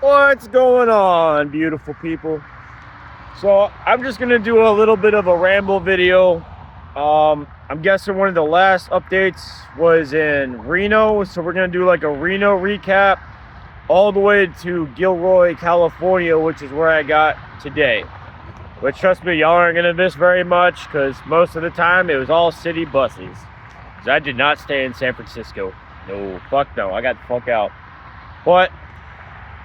What's going on, beautiful people? So I'm just gonna do a little bit of a ramble video. I'm guessing one of the last updates was in Reno, so we're gonna do like a Reno recap all the way to Gilroy, California, which is where I got today. Which, trust me, y'all aren't gonna miss very much because most of the time it was all city buses. Because I did not stay in San Francisco. No, fuck no, I got the fuck out. But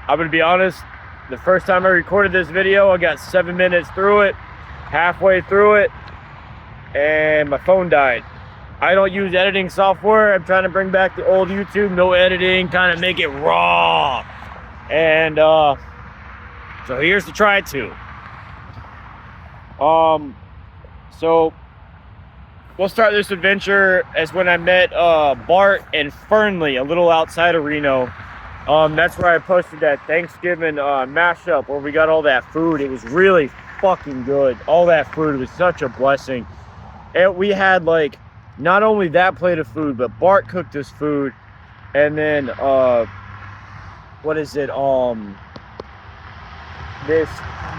I'm gonna be honest, the first time I recorded this video, I got 7 minutes through it, halfway through it, and my phone died. I don't use editing software. I'm trying to bring back the old YouTube, no editing, kind of make it raw. And so here's to try to. So we'll start this adventure as when I met Bart and Fernley, a little outside of Reno. That's where I posted that Thanksgiving mashup where we got all that food. It was really fucking good. All that food was such a blessing. And we had like not only that plate of food, but Bart cooked this food, and then what is it?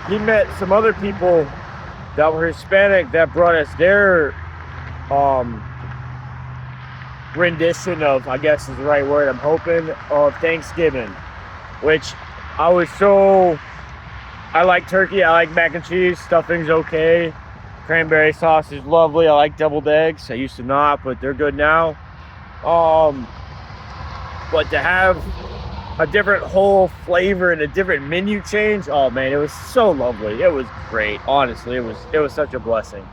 He met some other people that were Hispanic that brought us their rendition of, I guess is the right word, I'm hoping, of Thanksgiving, which I like turkey, I like mac and cheese, stuffing's okay, cranberry sauce is lovely, I like deviled eggs, I used to not, but they're good now. But to have a different whole flavor and a different menu change, oh man, it was so lovely. It was great, honestly. It was such a blessing.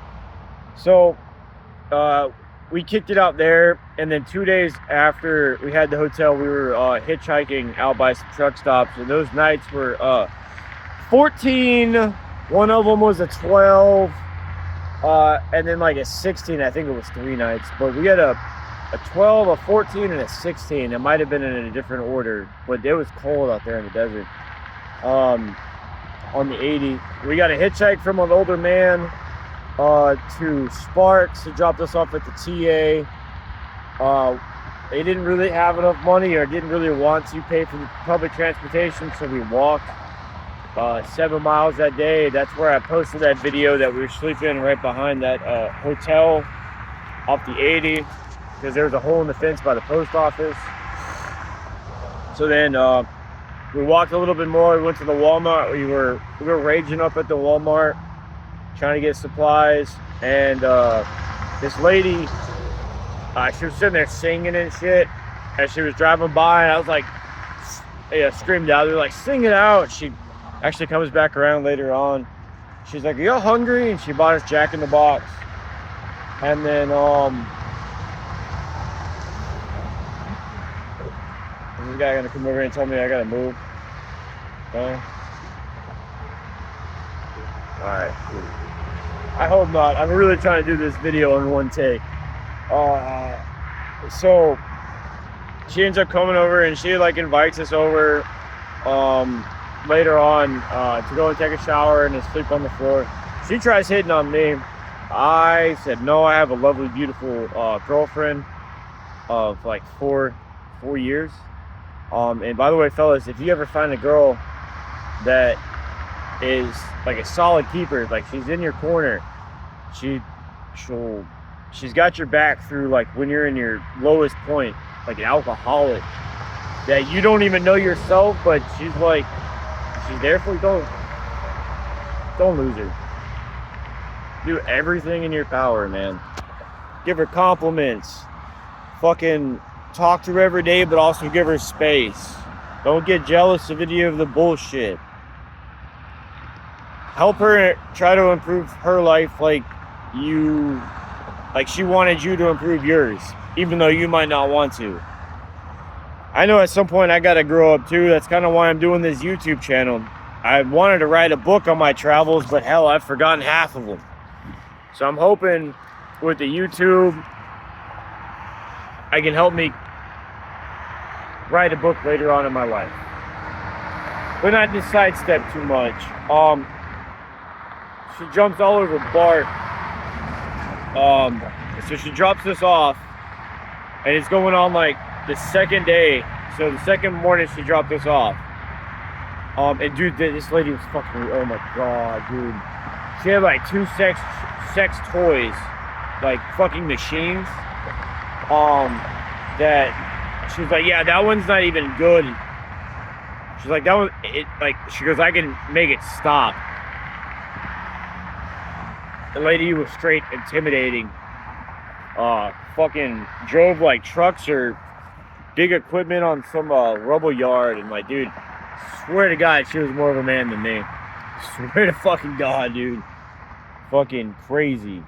So we kicked it out there, and then 2 days after we had the hotel, we were hitchhiking out by some truck stops, and those nights were 14, one of them was a 12, and then like a 16, I think it was 3 nights, but we had a 12, a 14, and a 16. It might have been in a different order, but it was cold out there in the desert. On the 80, we got a hitchhike from an older man to Sparks. He dropped us off at the TA. They didn't really have enough money or didn't really want to pay for the public transportation, so we walked 7 miles that day. That's where I posted that video that we were sleeping right behind that hotel off the 80, because there was a hole in the fence by the post office. So then we walked a little bit more. We went to the Walmart. We were raging up at the Walmart trying to get supplies, and this lady, she was sitting there singing and shit as she was driving by, and I was like, screamed out there like, sing it out. She actually comes back around later on. She's like, are y'all hungry? And she bought us Jack in the Box. And then this guy gonna come over and tell me I gotta move. Okay. Alright, cool. I hope not. I'm really trying to do this video in one take. So she ends up coming over, and she like invites us over later on to go and take a shower and to sleep on the floor. She tries hitting on me. I said no. I have a lovely, beautiful girlfriend of like four years. And by the way, fellas, if you ever find a girl that is like a solid keeper, like she's in your corner, she's got your back through like when you're in your lowest point, like an alcoholic that you don't even know yourself, but she's there for you. Don't lose her. Do everything in your power, man. Give her compliments. Fucking talk to her every day, but also give her space. Don't get jealous of any of the bullshit. Help her try to improve her life like she wanted you to improve yours, even though you might not want to. I know at some point I gotta grow up too. That's kind of why I'm doing this YouTube channel. I wanted to write a book on my travels, but hell, I've forgotten half of them. So I'm hoping with the YouTube, I can help me write a book later on in my life. But not to sidestep too much. She jumps all over Bart. So she drops us off, and it's going on like the second day. So the second morning she dropped us off. And dude, this lady was fucking, oh my god, dude. She had like two sex toys, like fucking machines. That she was like, yeah, that one's not even good. She's like, that one, she goes, I can make it stop. The lady was straight intimidating. Fucking drove like trucks or big equipment on some rubble yard, and like, dude, swear to God, she was more of a man than me. Swear to fucking God, dude. Fucking crazy.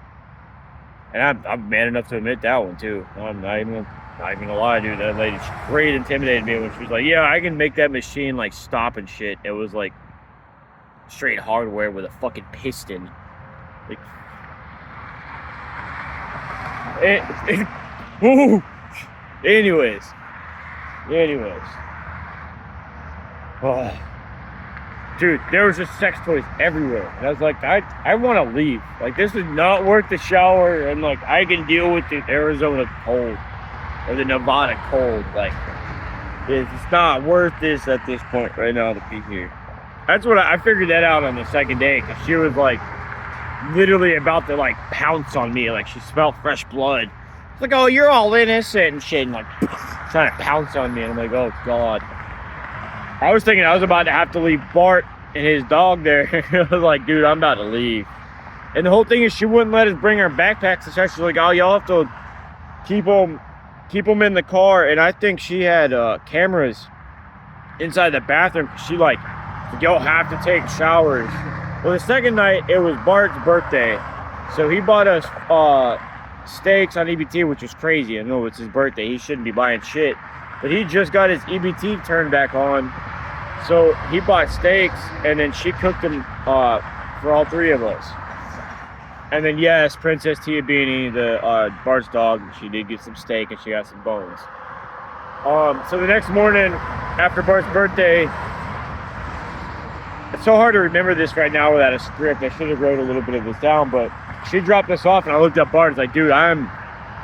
And I'm man enough to admit that one too. I'm not even gonna lie, dude. That lady straight intimidated me when she was like, yeah, I can make that machine like stop and shit. It was like straight hardware with a fucking piston. Like, woo. Anyways. Oh. Dude, there was just sex toys everywhere. And I was like, I want to leave. Like, this is not worth the shower. And like, I can deal with the Arizona cold or the Nevada cold. Like, it's not worth this at this point right now to be here. That's what I figured that out on the second day, because she was like literally about to like pounce on me. Like, she smelled fresh blood. It's like, oh, you're all innocent and shit, and like trying to pounce on me. And I'm like, oh god. I was thinking I was about to have to leave Bart and his dog there. I was like, dude, I'm about to leave. And the whole thing is, she wouldn't let us bring our backpacks. So she's like, oh, y'all have to keep them in the car. And I think she had cameras inside the bathroom. She like, y'all have to take showers. Well, the second night, it was Bart's birthday. So he bought us steaks on EBT, which was crazy. I know it's his birthday. He shouldn't be buying shit. But he just got his EBT turned back on. So he bought steaks, and then she cooked them for all three of us. And then, yes, Princess Tia Beanie, the Bart's dog, she did get some steak and she got some bones. So the next morning, after Bart's birthday, it's so hard to remember this right now without a script. I should have wrote a little bit of this down, but she dropped us off, and I looked at Bart. I was like, dude, I'm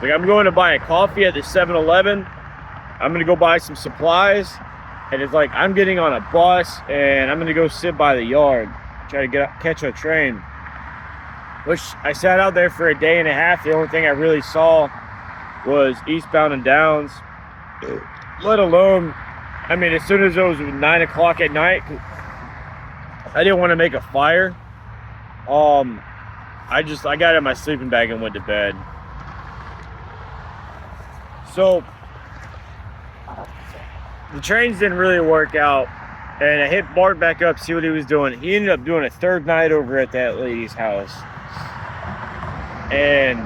going to buy a coffee at the 7-Eleven. I'm going to go buy some supplies. And it's like, I'm getting on a bus, and I'm going to go sit by the yard, try to catch a train. Which I sat out there for a day and a half. The only thing I really saw was eastbound and downs. Let alone, I mean, as soon as it was 9 o'clock at night, I didn't want to make a fire. I got in my sleeping bag and went to bed. So the trains didn't really work out, and I hit Bart back up, see what he was doing. He ended up doing a third night over at that lady's house. And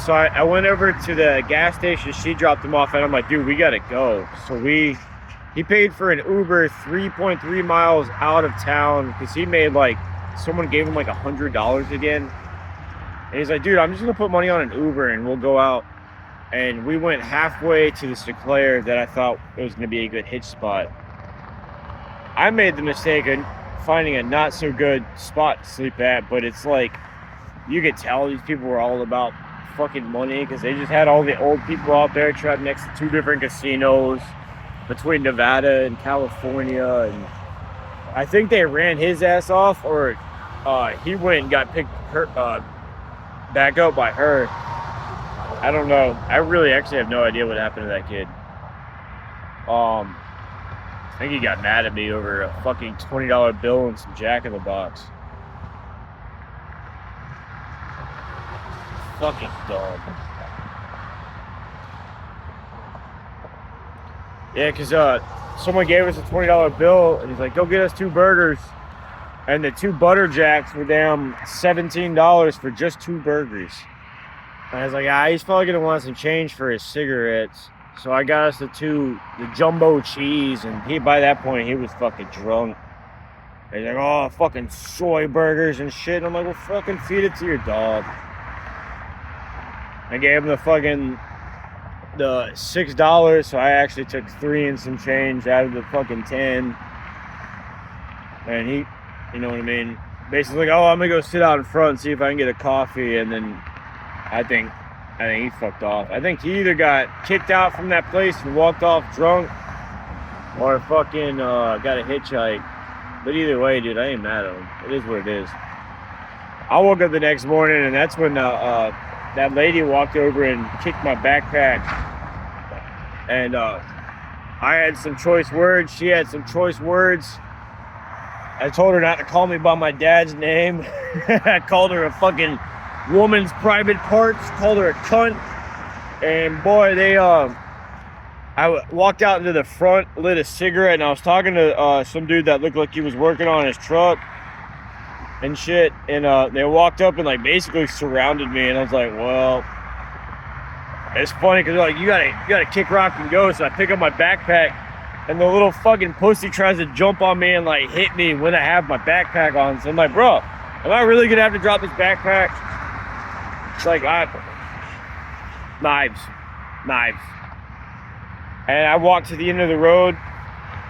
so I went over to the gas station. She dropped him off, and I'm like, dude, we gotta go. So he paid for an Uber 3.3 miles out of town, because he made like, someone gave him like $100 again. And he's like, dude, I'm just gonna put money on an Uber and we'll go out. And we went halfway to this Declare that I thought it was gonna be a good hitch spot. I made the mistake of finding a not so good spot to sleep at, but it's like, you could tell these people were all about fucking money, because they just had all the old people out there trapped next to two different casinos between Nevada and California, and I think they ran his ass off, or he went and got picked back up by her. I don't know. I really actually have no idea what happened to that kid. I think he got mad at me over a fucking $20 bill and some Jack in the Box. Fucking dog. Yeah, because someone gave us a $20 bill, and he's like, go get us 2 burgers. And the 2 butter jacks were damn $17 for just 2 burgers. And I was like, he's probably going to want some change for his cigarettes. So I got us the jumbo cheese, and by that point, he was fucking drunk. And he's like, oh, fucking soy burgers and shit. And I'm like, well, fucking feed it to your dog. I gave him the $6, so I actually took 3 and some change out of the fucking 10. And he, you know what I mean? Basically like, oh, I'm gonna go sit out in front and see if I can get a coffee, and then I think he fucked off. I think he either got kicked out from that place and walked off drunk, or fucking got a hitchhike. But either way, dude, I ain't mad at them. It is what it is. I woke up the next morning, and that's when that lady walked over and kicked my backpack. And I had some choice words. She had some choice words. I told her not to call me by my dad's name. I called her a fucking woman's private parts. Called her a cunt. And boy, I walked out into the front, lit a cigarette, and I was talking to some dude that looked like he was working on his truck and shit. And they walked up and like basically surrounded me, and I was like, well, it's funny because they're like, you gotta kick rock and go. So I pick up my backpack, and the little fucking pussy tries to jump on me and like hit me when I have my backpack on. So I'm like, bro, am I really gonna have to drop this backpack? It's like, knives. And I walked to the end of the road,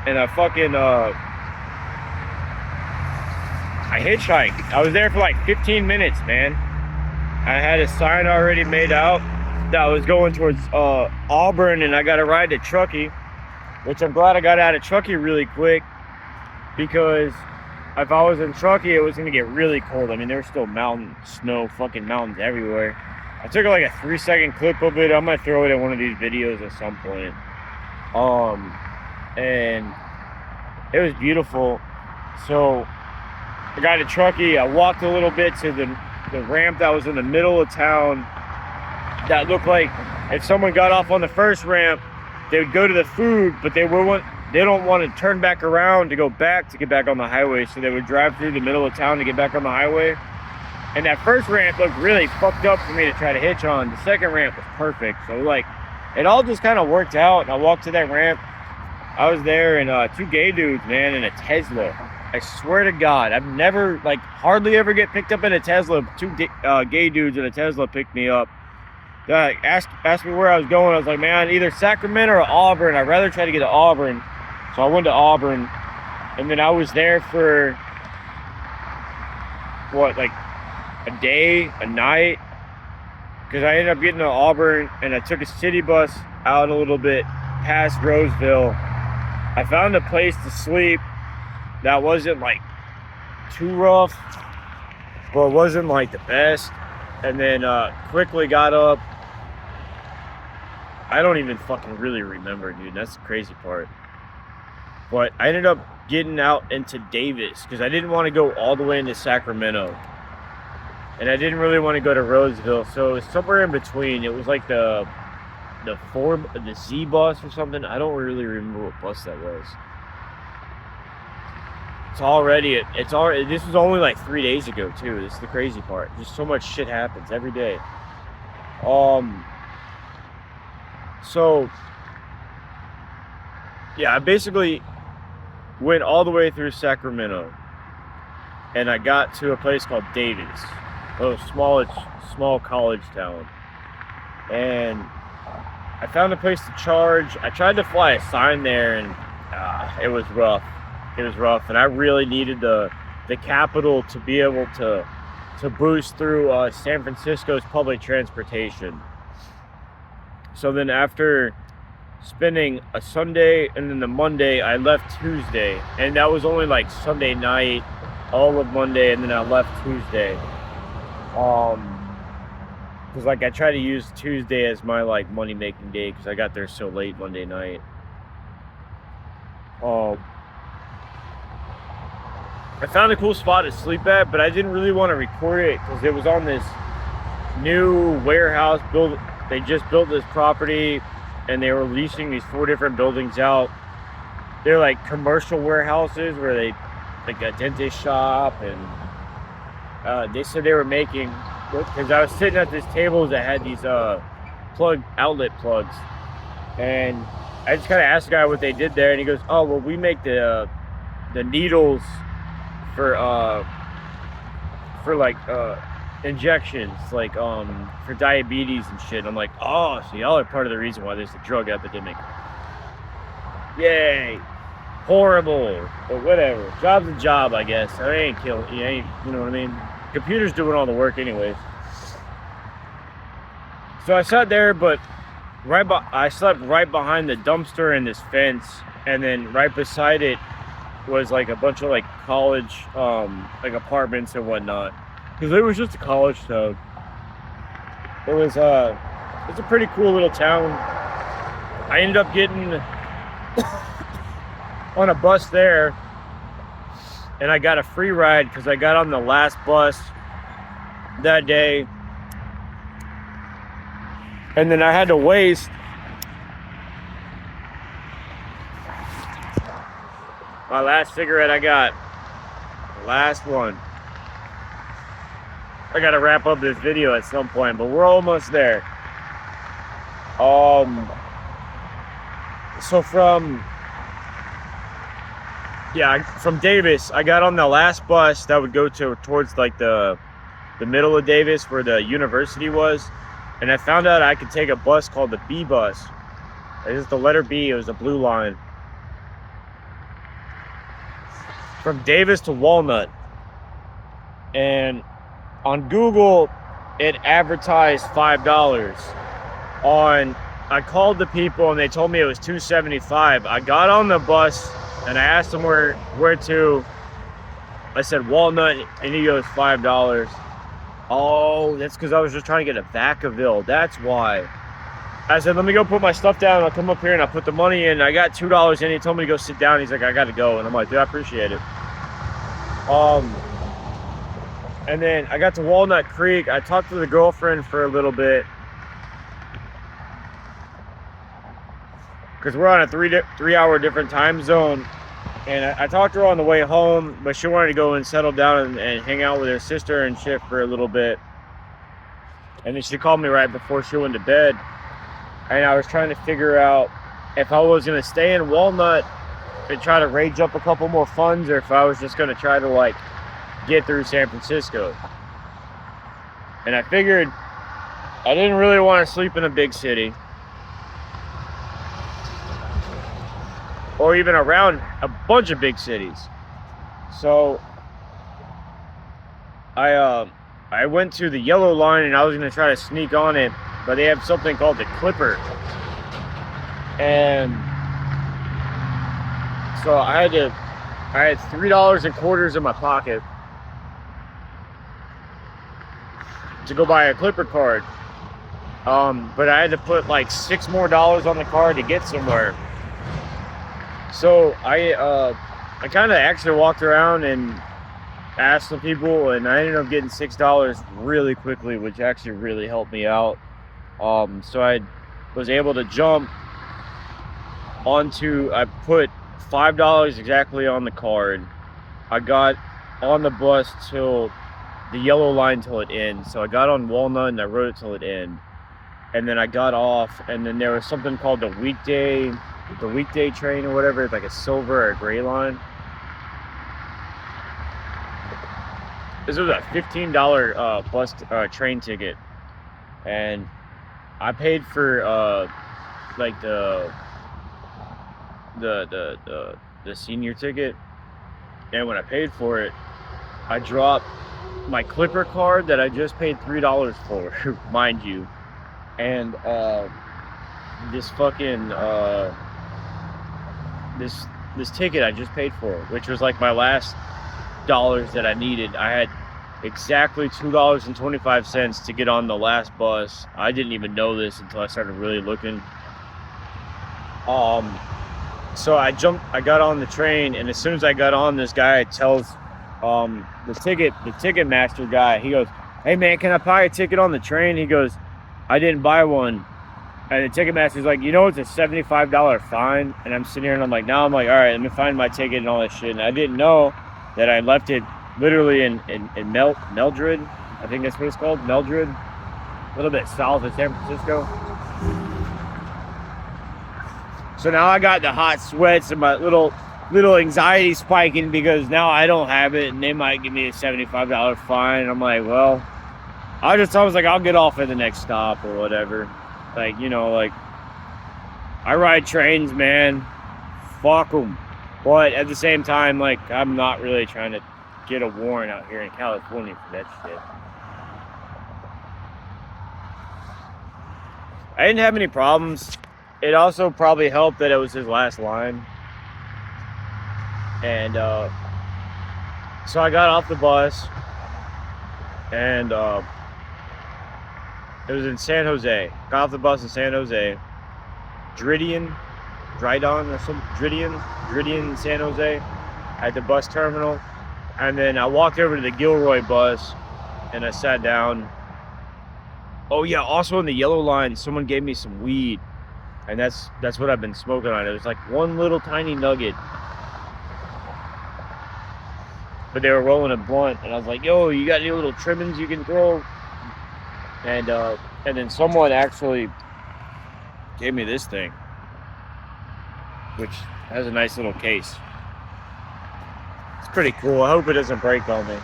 and I fucking I hitchhiked. I was there for like 15 minutes, man. I had a sign already made out that I was going towards Auburn, and I got a ride to Truckee, which I'm glad I got out of Truckee really quick, because if I was in Truckee, it was gonna get really cold. I mean, there was still fucking mountains everywhere. I took like a 3-second clip of it. I'm gonna throw it in one of these videos at some point. And it was beautiful. So I got to Truckee. I walked a little bit to the ramp that was in the middle of town. That looked like if someone got off on the first ramp, they would go to the food, but they don't want to turn back around to get back on the highway. So they would drive through the middle of town to get back on the highway. And that first ramp looked really fucked up for me to try to hitch on. The second ramp was perfect. So like, it all just kind of worked out. And I walked to that ramp. I was there, and 2 gay dudes, man, in a Tesla. I swear to God, I've never, like, hardly ever get picked up in a Tesla. 2 gay dudes in a Tesla picked me up. Asked me where I was going. I was like, man, either Sacramento or Auburn. I'd rather try to get to Auburn. So I went to Auburn, and then I was there for, what, like a day, a night? Because I ended up getting to Auburn, and I took a city bus out a little bit past Roseville. I found a place to sleep that wasn't like too rough, but it wasn't like the best. And then quickly got up. I don't even fucking really remember, dude. That's the crazy part. But I ended up getting out into Davis because I didn't want to go all the way into Sacramento. And I didn't really want to go to Roseville, so it was somewhere in between. It was like the Z bus or something. I don't really remember what bus that was. This was only like 3 days ago too. This is the crazy part. Just so much shit happens every day. So yeah, I basically went all the way through Sacramento, and I got to a place called Davis, a small college town, and I found a place to charge. I tried to fly a sign there, and it was rough. And I really needed the capital to be able to boost through San Francisco's public transportation. So then after spending a Sunday and then the Monday, I left Tuesday, and that was only like Sunday night, all of Monday, and then I left Tuesday. Because like I try to use Tuesday as my like money making day because I got there so late Monday night. I found a cool spot to sleep at, but I didn't really want to record it because it was on this new warehouse build. They just built this property, and they were leasing these 4 different buildings out. They're like commercial warehouses where they like a dentist shop, and they said they were making, because I was sitting at this table that had these outlet plugs, and I just kind of asked the guy what they did there, and he goes, oh well, we make the needles for like injections, like for diabetes and shit. I'm like, oh, so y'all are part of the reason why there's a drug epidemic. Yay. Horrible, but whatever. Job's a job, I guess. I ain't killing. You know what I mean? Computer's doing all the work anyways. So I sat there, but I slept right behind the dumpster and this fence, and then right beside it was like a bunch of like college like apartments and whatnot, because it was just a college town. It's a pretty cool little town. I ended up getting on a bus there, and I got a free ride because I got on the last bus that day, and then I had to waste my last cigarette. I got the last one. I gotta wrap up this video at some point, but we're almost there. So from Davis, I got on the last bus that would go towards like the middle of Davis where the university was, and I found out I could take a bus called the B bus. It was the letter B. It was the blue line from Davis to Walnut, and on Google it advertised $5. I called the people and they told me it was $2.75. I got on the bus and I asked him where to. I said Walnut, and he goes $5. Oh, that's because I was just trying to get a Vacaville. That's why. I said, let me go put my stuff down. I'll come up here and I'll put the money in. I got $2 in. He told me to go sit down. He's like, I got to go. And I'm like, dude, I appreciate it. And then I got to Walnut Creek. I talked to the girlfriend for a little bit, because we're on a 3-hour different time zone. And I talked to her on the way home, but she wanted to go and settle down and hang out with her sister and shit for a little bit. And then she called me right before she went to bed. And I was trying to figure out if I was going to stay in Walnut and try to rage up a couple more funds, or if I was just going to try to like get through San Francisco. And I figured I didn't really want to sleep in a big city, or even around a bunch of big cities. So I went to the yellow line and I was gonna try to sneak on it, but they have something called the Clipper. And so I had $3 and quarters in my pocket to go buy a Clipper card. But I had to put like $6 more on the card to get somewhere. So I kind of actually walked around and asked some people, and I ended up getting $6 really quickly, which actually really helped me out. So I was able to jump onto, I put $5 exactly on the card. I got on the bus till the yellow line till it ends. So I got on Walnut and I rode it till it ended. And then I got off, and then there was something called the weekday train or whatever. It's like a silver or a gray line. This was a $15 bus train ticket, and I paid for like the senior ticket. And when I paid for it, I dropped my Clipper card that I just paid $3 for, mind you, and this fucking this ticket I just paid for, which was like my last dollars that I needed. I had exactly $2.25 to get on the last bus. I didn't even know this until I started really looking. So I got on the train, and as soon as I got on, this guy tells the ticket master guy, he goes, "Hey man, can I buy a ticket on the train?" He goes, "I didn't buy one." And the ticket master's like, "You know, it's a $75 fine." And I'm sitting here and I'm like, all right, let me find my ticket and all that shit. And I didn't know that I left it literally in Meldred. I think that's what it's called, Meldred. A little bit south of San Francisco. So now I got the hot sweats and my little anxiety spiking, because now I don't have it and they might give me a $75 fine. And I'm like, well, I was like, I'll get off at the next stop or whatever. Like, you know, like, I ride trains, man. Fuck them. But at the same time, like, I'm not really trying to get a warrant out here in California for that shit. I didn't have any problems. It also probably helped that it was his last line. And so I got off the bus, and it was in San Jose. Got off the bus in San Jose. Dridon or some Dridon, San Jose, at the bus terminal. And then I walked over to the Gilroy bus, and I sat down. Oh yeah, also in the yellow line, someone gave me some weed, and that's what I've been smoking on. It was like one little tiny nugget, but they were rolling a blunt, and I was like, "Yo, you got any little trimmings you can throw?" And then someone actually gave me this thing, which has a nice little case. It's pretty cool. I hope it doesn't break on me.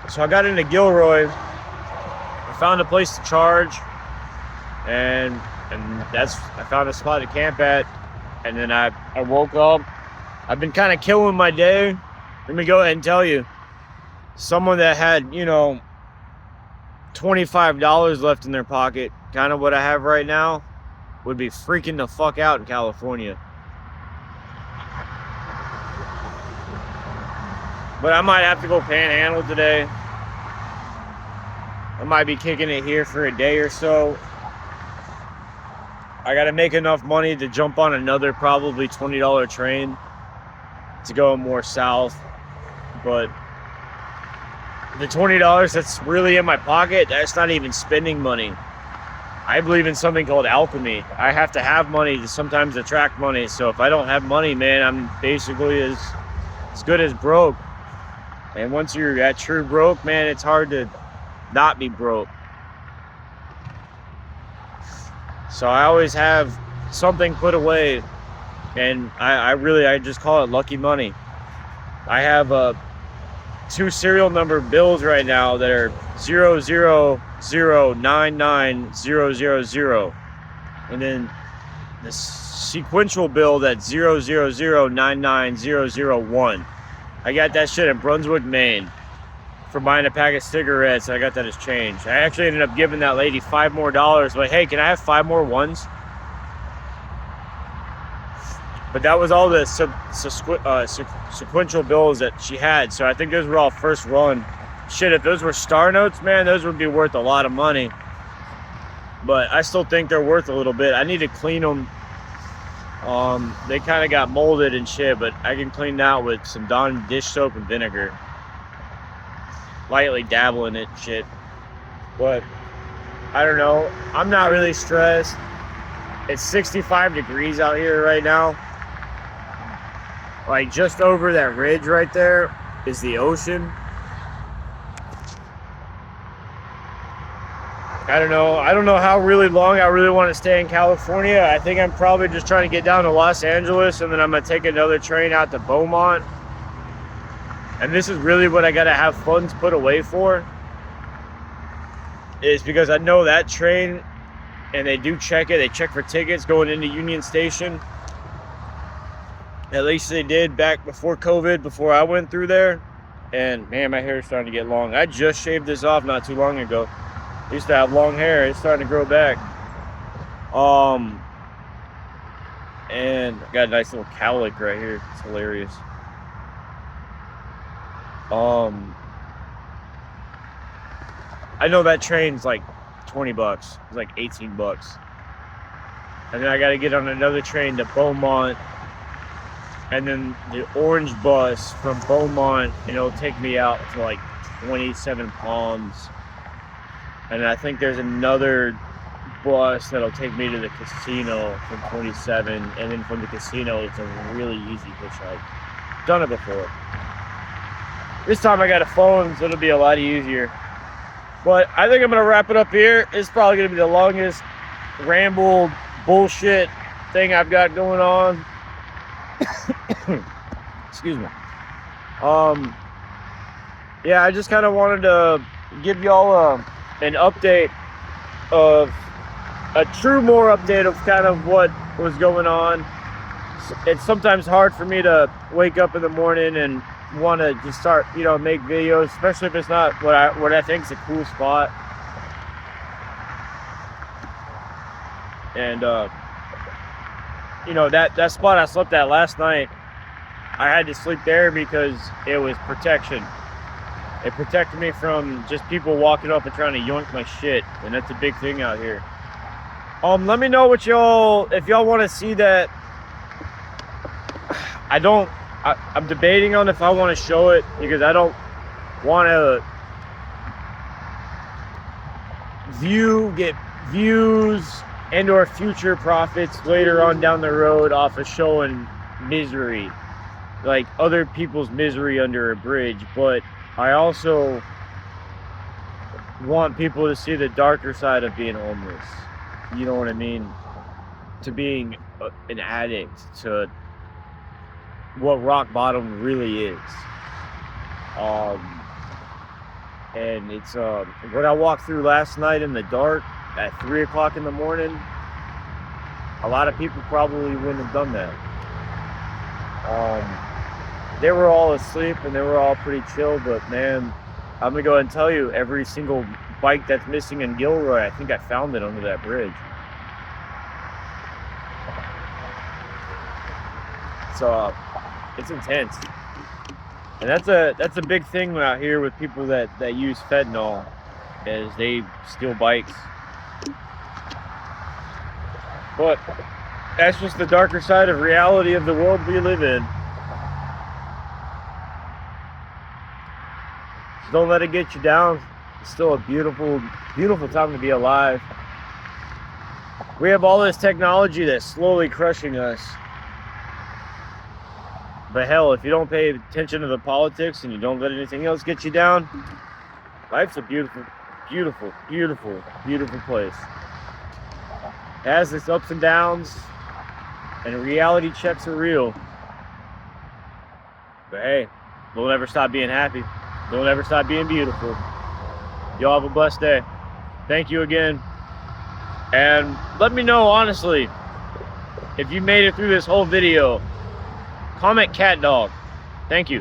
So I got into Gilroy. I found a place to charge, and I found a spot to camp at. And then I woke up. I've been kind of killing my day. Let me go ahead and tell you, someone that had, $25 left in their pocket, kind of what I have right now, would be freaking the fuck out in California. But I might have to go panhandle today. I might be kicking it here for a day or so. I gotta make enough money to jump on another probably $20 train to go more south. But the $20 that's really in my pocket, that's not even spending money. I believe in something called alchemy. I have to have money to sometimes attract money. So if I don't have money, man, I'm basically as good as broke. And once you're at true broke, man, it's hard to not be broke. So I always have something put away, and I just call it lucky money. I have 2 serial number bills right now that are 00099,000, and then the sequential bill that's 00099,001. I got that shit in Brunswick, Maine, for buying a pack of cigarettes. I got that as change. I actually ended up giving that lady $5 more. Like, hey, can I have 5 more ones? But that was all the sequential bills that she had. So I think those were all first run. Shit, if those were star notes, man, those would be worth a lot of money. But I still think they're worth a little bit. I need to clean them. They kind of got molded and shit, but I can clean that with some Dawn dish soap and vinegar. Lightly dabble in it and shit. But I don't know. I'm not really stressed. It's 65 degrees out here right now. Like, just over that ridge right there is the ocean. I don't know how really long I really want to stay in California. I think I'm probably just trying to get down to Los Angeles, and then I'm going to take another train out to Beaumont. And this is really what I got to have funds put away for, is because I know that train, and they do check it. They check for tickets going into Union Station. At least they did back before COVID, before I went through there. And man, my hair is starting to get long. I just shaved this off not too long ago. I used to have long hair. It's starting to grow back. And I got a nice little cowlick right here. It's hilarious. I know that train's like $20. It's like $18. And then I got to get on another train to Beaumont. And then the orange bus from Beaumont, and it'll take me out to like 27 Palms. And I think there's another bus that'll take me to the casino from 27. And then from the casino, it's a really easy hitchhike. Done it before. This time I got a phone, so it'll be a lot easier. But I think I'm going to wrap it up here. It's probably going to be the longest ramble bullshit thing I've got going on. Excuse me. Yeah, I just kind of wanted to give y'all an update of more update of kind of what was going on. It's sometimes hard for me to wake up in the morning and want to just start, make videos, especially if it's not what I think is a cool spot. And you know, that spot I slept at last night, I had to sleep there because it was protection. It protected me from just people walking up and trying to yoink my shit, and that's a big thing out here. Let me know what y'all, if y'all want to see that. I'm debating on if I want to show it, because I don't want to get views and or future profits later on down the road off of showing misery, like other people's misery under a bridge. But I also want people to see the darker side of being homeless. You know what I mean? To being an addict, to what rock bottom really is. And it's what I walked through last night in the dark at 3 o'clock in the morning. A lot of people probably wouldn't have done that. They were all asleep and they were all pretty chill, but man, I'm gonna go ahead and tell you, every single bike that's missing in Gilroy, I think I found it under that bridge. So it's intense. And that's a big thing out here with people that use fentanyl, is they steal bikes. But that's just the darker side of reality of the world we live in. So don't let it get you down. It's still a beautiful, beautiful time to be alive. We have all this technology that's slowly crushing us. But hell, if you don't pay attention to the politics and you don't let anything else get you down, life's a beautiful, beautiful, beautiful, beautiful place. It has its ups and downs, and reality checks are real. But hey, don't ever stop being happy. Don't ever stop being beautiful. Y'all have a blessed day. Thank you again. And let me know, honestly, if you made it through this whole video. Comment cat dog. Thank you.